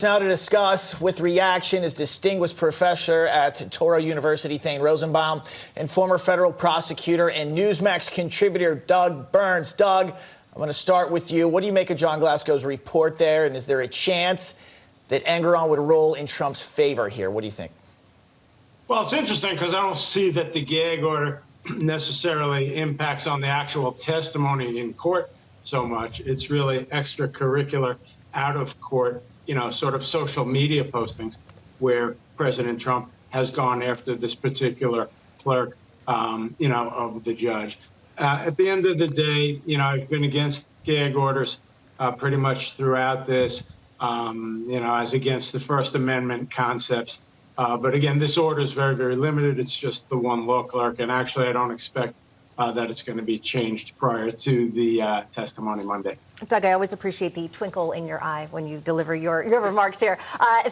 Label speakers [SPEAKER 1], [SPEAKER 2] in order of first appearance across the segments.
[SPEAKER 1] Now to discuss with reaction is distinguished professor at Touro University, Thane Rosenbaum, and former federal prosecutor and Newsmax contributor Doug Burns. Doug, I'm going to start with you. What do you make of John Glasgow's report there, and is there a chance that Engoron would roll in Trump's favor here? What do you think?
[SPEAKER 2] Well, it's interesting because I don't see that the gag order necessarily impacts on the actual testimony in court so much. It's really extracurricular, out of court, sort of social media postings where President Trump has gone after this particular clerk, of the judge. At the end of the day, I've been against gag orders pretty much throughout this, as against the First Amendment concepts. But again, this order is very, very limited. It's just the one law clerk. And actually, I don't expect that it's going to be changed prior to the testimony Monday.
[SPEAKER 3] Doug, I always appreciate the twinkle in your eye when you deliver your remarks here.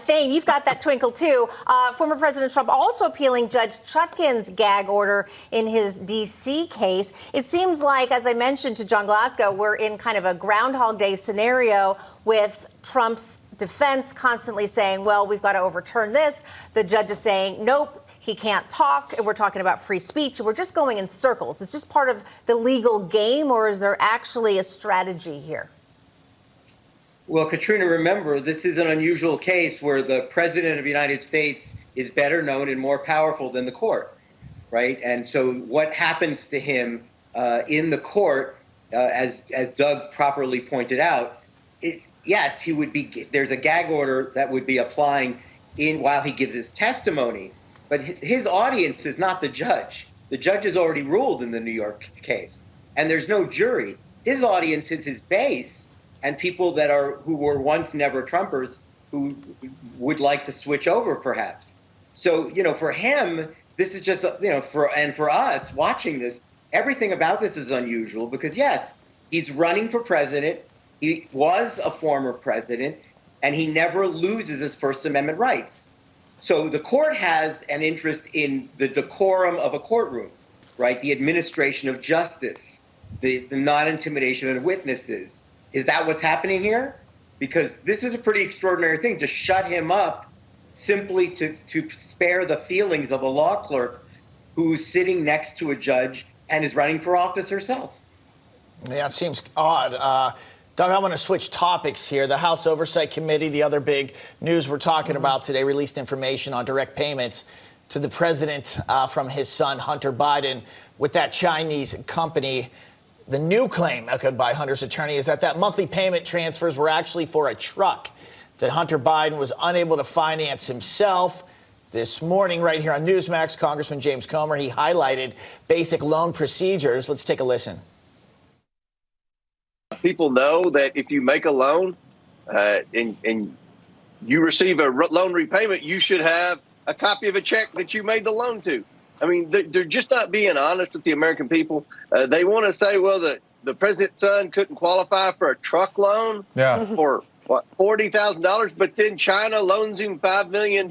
[SPEAKER 3] Thane, you've got that twinkle too. Former President Trump also appealing Judge Chutkan's gag order in his D.C. case. It seems like, as I mentioned to John Glasgow, we're in kind of a Groundhog Day scenario with Trump's defense constantly saying, well, we've got to overturn this. The judge is saying, nope, he can't talk, and we're talking about free speech. We're just going in circles. It's just part of the legal game, or is there actually a strategy here?
[SPEAKER 4] Well, Katrina, remember, this is an unusual case where the president of the United States is better known and more powerful than the court, right? And so what happens to him in the court, as Doug properly pointed out, yes, he would be. There's a gag order that would be applying while he gives his testimony. But his audience is not the judge. The judge has already ruled in the New York case, and there's no jury. His audience is his base and people who were once never Trumpers who would like to switch over, perhaps. So, for him, this is just, for us watching this, everything about this is unusual because, yes, he's running for president. He was a former president, and he never loses his First Amendment rights. So the court has an interest in the decorum of a courtroom, right? The administration of justice, the non-intimidation of witnesses. Is that what's happening here? Because this is a pretty extraordinary thing to shut him up simply to spare the feelings of a law clerk who's sitting next to a judge and is running for office herself.
[SPEAKER 1] Yeah, it seems odd. Doug, I want to switch topics here. The House Oversight Committee, the other big news we're talking about today, released information on direct payments to the president from his son, Hunter Biden, with that Chinese company. The new claim echoed by Hunter's attorney is that monthly payment transfers were actually for a truck that Hunter Biden was unable to finance himself. This morning, right here on Newsmax, Congressman James Comer, he highlighted basic loan procedures. Let's take a listen.
[SPEAKER 5] People know that if you make a loan and you receive a loan repayment, you should have a copy of a check that you made the loan to. I mean, they're just not being honest with the American people. They want to say, well, the president's son couldn't qualify for a truck loan for, $40,000, but then China loans him $5 million.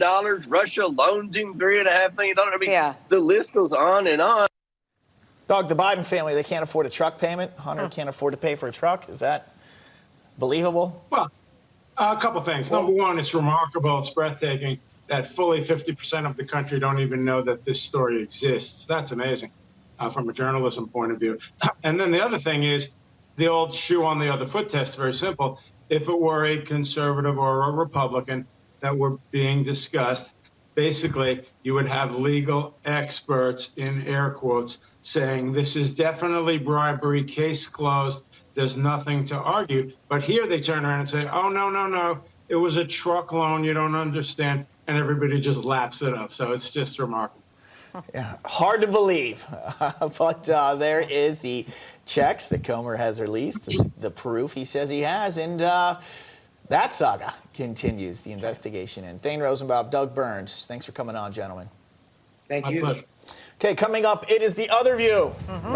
[SPEAKER 5] Russia loans him $3.5 million. I mean, the list goes on and on.
[SPEAKER 1] Doug, the Biden family, they can't afford a truck payment. Hunter can't afford to pay for a truck. Is that believable?
[SPEAKER 2] Well, a couple things. Number one, it's remarkable. It's breathtaking that fully 50% of the country don't even know that this story exists. That's amazing from a journalism point of view. And then the other thing is the old shoe on the other foot test. Very simple. If it were a conservative or a Republican that were being discussed, basically, you would have legal experts, in air quotes, saying this is definitely bribery, case closed, there's nothing to argue. But here they turn around and say, oh, no, it was a truck loan, you don't understand, and everybody just laps it up. So it's just remarkable.
[SPEAKER 1] Yeah, hard to believe, but there is the checks that Comer has released, the proof he says he has, and that saga continues, the investigation. And Thane Rosenbaum, Doug Burns, thanks for coming on, gentlemen.
[SPEAKER 4] Thank you.
[SPEAKER 2] My pleasure.
[SPEAKER 1] Okay, coming up, it is The Other View.